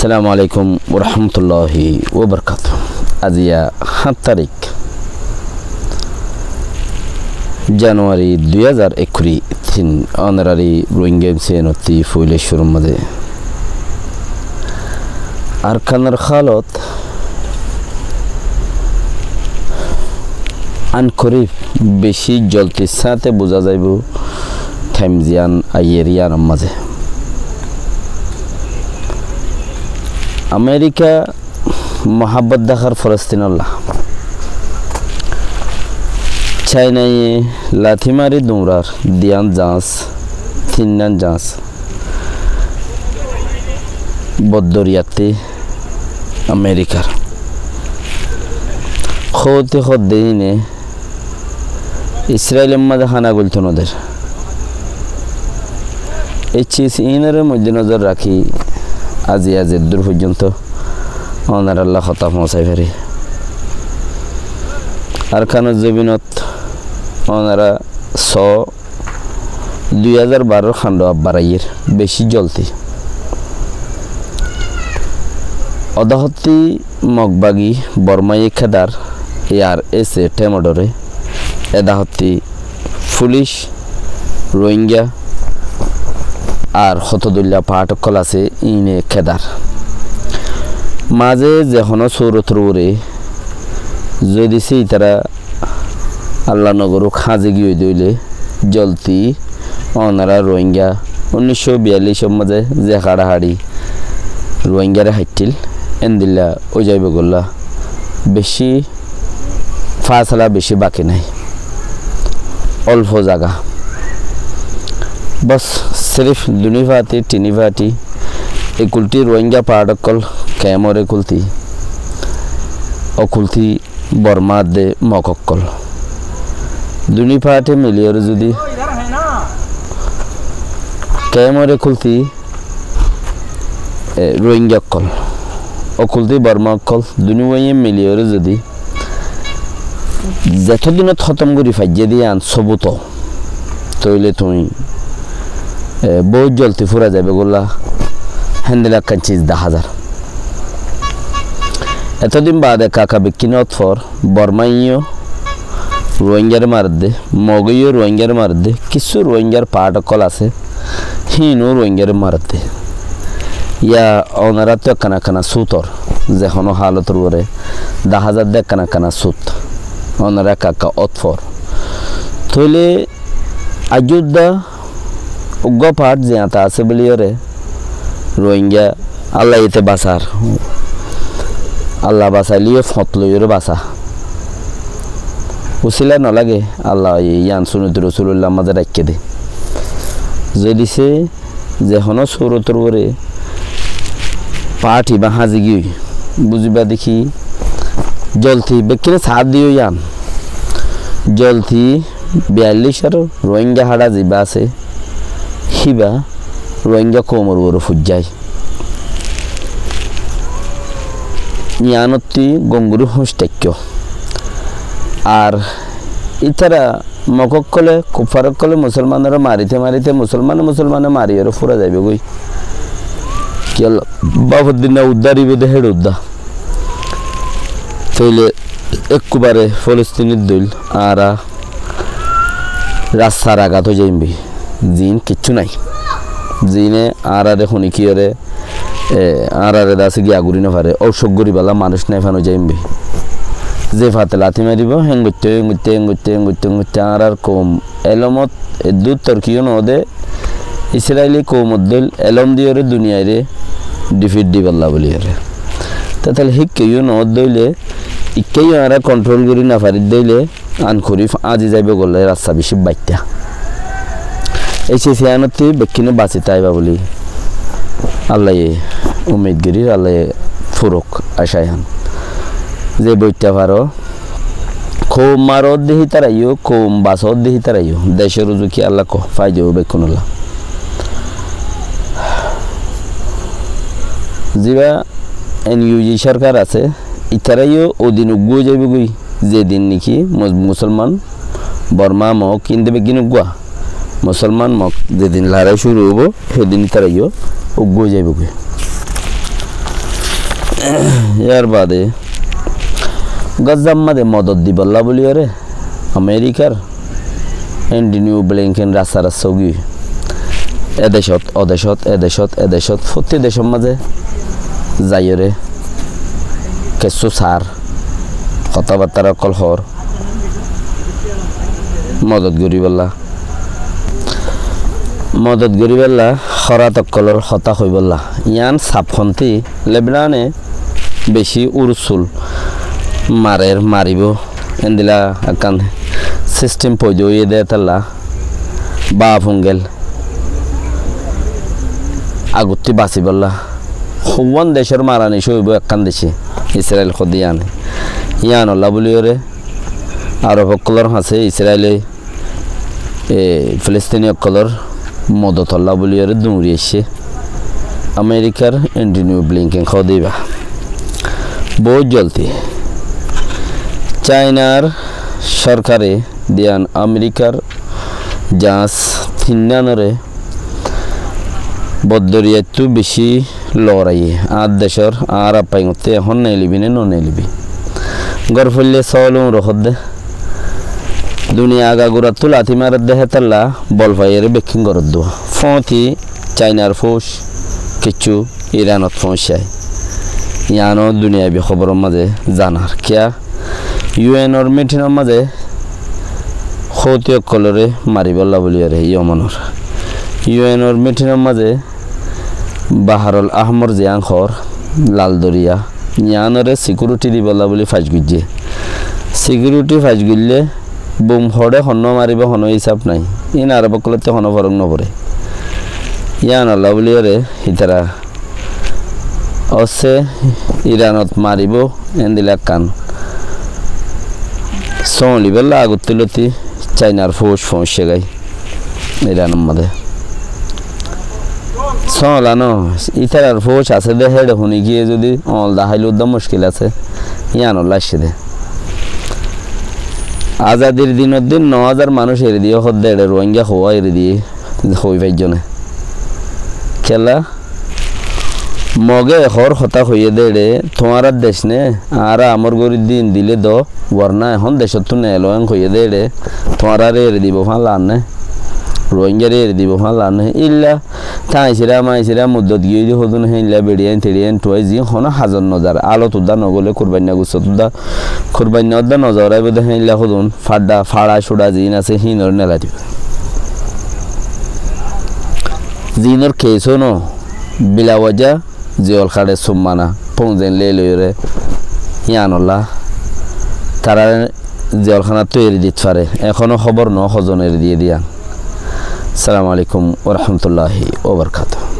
আসসালামু আলাইকুম ওয়া রাহমাতুল্লাহি ওয়া বারাকাতুহু। আজিয়া 7 তারিখ জানুয়ারি 2021 অনারারি রোহিঙ্গা সেনতি ফুলেশ্বর মধ্যে আরকানের খালত আনকরিফ বেশি জলতির সাথে বোঝা যাইব থাইমজিয়ান আইয়েরিয়ার মাঝে আমেরিকা মোহাব্বত দেখার ফলস্তিন আল্লাহ চাইনায় লাথিমারি দুমরার দিয়ান জাঁস তিনান জাঁস বদরিয়াতে আমেরিকার খোতে খদ্দিনে ইসরায়েলের মাঝে হানা গুলতো নদের এই চিজ ইনের মধ্যে নজর রাখি আজি দূর পর্যন্ত ওনার আল্লাহ কথা পৌঁছাই পারে আর খানের জমিনত ওনারা 2012 খান্ড বারাইয়ের বেশি জলতি অদাহতি মগবাগি বর্মাই খেদার ইয়ার এসে টেমডরে এদাহতি পুলিশ রোহিঙ্গা আর হতদুল্লা পাটকল আছে ইনে খেদার মাঝে যেন সৌরতর ওরে যদি সেই তারা আল্লাহ নগর খাজে গিয়ে দইলে জলতি ওনারা রোহিঙ্গা 1942 মাঝে যে হাড়াহাড়ি রোহিঙ্গারে হাইটিল এনদিল্লা ওই যাইব গোল্লা বেশি ফাসলা বেশি বাকি নাই অল্প জায়গা বস सिर्फ दुनी भाती टिनी भाती एकुलती रोहिंग्या पाड़कल कैमर एकुलती अकुलती बर्मा दे मकक्कल दुनी भाती मिलियर जुदी कैमर एकुलती रोहिंग्या कल अकुलती बर्मा कल दुनी वही मिलियर जुदी जत दिन खत्म करी फाइजे दिए आन सबुतो तोइले तुई बहुत जल्दी फुरा जाए गोला हैंडल चीज 10,000 एतदिन बाद काका बिकिनत फर बर्माइयो रोहिंग्यार मार दे मगइयो रोहिंग्यार मार दे किसु रोहिंग्यार पाटकल आसे हिनो रोहिंग्यार मार दे या ओनारा तो काना काना सुतर जेखनो हालतर वरे 10,000 दे काना काना सुत ओनारा काका अतफर तोले अयोध्या उग्गा पाठ जे आता आसे बलियोरे रोहिंग्या अल्लाह इते बासार अल्लाह बासा लियो फतलो योरे बासा उसिला न लागे अल्लाह यान सुन्नत रसूलुल्लाह मदे राखे दे जदि से जे हनो सूरतर वरे पाठी बा हाजी गई बुझिबा देखि जलथी बेकिने साथ दियो यान जलथी 42 रोहिंग्या हाड़ा जिबा से हिबा रोहिंग्या कोमर वोर फुजाई यानती गंगुरु होस्टेक्यो आर इतरा मकक्कले कुफारक्कले मुसलमानरा मारिते मारिते मुसलमान मारियर फुरा जाइबे गई केल बाबुद्दीन उद्दारी बदे हेड उद्दा तैले एकबारे फलस्तीनी दिल आरा रास्तार आघात हो जाइबे জিন কিচ্ছু নাই জিনে আরারে হনি কি রে আরারে দাসে গিয়া গুরি না পারে ঔষধ গরি বালা মানুষ নাই ফানো যাইমবে যে ফাতে লাথি মারিব হেঙ্গুতে আরার কম এলমত দু তুর্কিও নদে ইসরায়েলি কৌমদ্দল এলম দিয়রে দুনিয়ারে ডিফিট দিবাল্লা বলিয়ারে তাহলে হিক্কেও নদ দইলে ইকেই আরা কন্ট্রোল করি না পারি দইলে আন খরিফ আজি যাইবে গলে রাস্তা বেশি বাইতা ऐसे सियानती बक्कीने बासिता है बाबुली अल्लाह ये उम्मीद गिरी अल्लाह ये फुरुक आशायान जे बोइटा पारो को मारो देही तराइयो को बासो देही तराइयो देशे रुजु की अल्लाह को फायदे बेकुनुल्लाह जिबा एनयूजी सरकार আছে इतराइयो ओदिन उगो जाइबो गई जे दिन निकी मुसलमान बर्मा म किनदे बेगिन उगवा मुसलमान मक जे दिन लड़ाई शुरू हो दिन तरह उगो जाए ইয়ার বাদে গজ্জাম্মাদে মদত দিবল্লা বলি রে আমেরিকার এন্টিনিউ ব্লিংকেন রাস্তাগি এদেশত প্রতি দেশের মাঝে যাইরে কিছু সার কথাবার্তার অকল হর মদত গরিবেল্লা খরাত অকলর হতা হইবল্লা ইয়ান সাপখন্তি লেবনানে বেশি উরসুল মারিব এন্দিলা আকান সিস্টেম পয়দো দে তাল্লা বা ফুঙ্গেল আগুতি বাঁচি বললা হুবন দেশের মারানি সইব একখান দেশে ইসরায়েল খদিয়ান ইয়ান অল্লা বলিওরে আরব অকলর হাসে ইসরায়েলে ফিলিস্তিনি অকলর মদত অল্লা বলিওরে দৌড়ি এসে আমেরিকার এন্টিনিউ ব্লিংকেন খদিবা বহুত জলদি চায়নার সরকারে দিয়ান আমেরিকার জাহাজ তিনানরে বদরিয়াতু বেশি লড়াই আর দেশের আর আপাই মতে এখন নেলিবি নে নেলিবি গরফল্লে সলুম রহদ দে দুনিয়া আগাগুড়া তো লাথি মারার দেহে তাল্লা বল পাইয়ের বেকিং করত দোয়া ফতি চাইনার ফোস কিছু ইরানত ফোসায় ইয়ানো দুনিয়াবি খবরের মাঝে জানার কিয়া ইউএনর মিটিংয়ের মাঝে খতীয় কলরে মারিবল্লা বলিয়ারে ইয়মনর ইউএনর মিটিংয়ের মাঝে বাহারুল আহমর জিয়াংখর লালদরিয়া ইয়ানরে সিকিউরিটি দিবল্লা বলি ফাঁস গুজে সিকিউরিটি ফাঁস গুললে বুম হড়ে হন্য মারিব হন হিসাব নাই ইন আরব কলতে হন ফরক নপরে ইয়ান আল্লাহ বলিয়ারে হিতারা অসে ইরানত মারিব এন্দিলা কান লিবেল্লা আগুতিলতি চাইনার ফোস গাই ইরানের মধ্যে লানো ইতার ফোস আছে দে হেড শুনি গিয়ে যদি অল দাহাইল উদ্দাম মুশকিল আছে ইয়ানো লাসে দে আজাদির দিনের দিন 9000 মানুষ এড়ে দিয়ে হদ দেড়ে রোহিঙ্গা হওয়া এড়ে দিয়ে হই ভাইজনে খেলা মগে হর হতা হইয়ে দেড়ে তোমার দেশ নে আর আমার গরিব দিন দিলে দ বর্ণা এখন দেশত তো নেলং হইয়ে দেড়ে তোমার আর এড়ে দিব ভাল আনে রোহিঙ্গারে এড়ে দিব ভাল আনে ইল্লা মাইছিরা মুদ্দত গিয়ে যে হদুন হে ইল্লা বেড়িয়ান তেড়িয়ান টুয়াই জি হন হাজার নজার আলো তুদা নগলে কুরবান্না গুছ তুদা কুরবান্না দা নজরাই বদে হে ইল্লা হদুন ফাড়া সুড়া জিন আছে হিনর নেলা দিব জিনর কেসো ন বিলা ওয়াজা জিওল খাড়ে সুম্মানা পৌঁছেন লে ইয়ানল্লা তারা জিওলখানা তৈরি দিতে পারে এখনো খবর ন হজনের দিয়ে দিয়ান। আসসালামু আলাইকুম ওয়া রাহমাতুল্লাহি ওয়া বারাকাতুহু।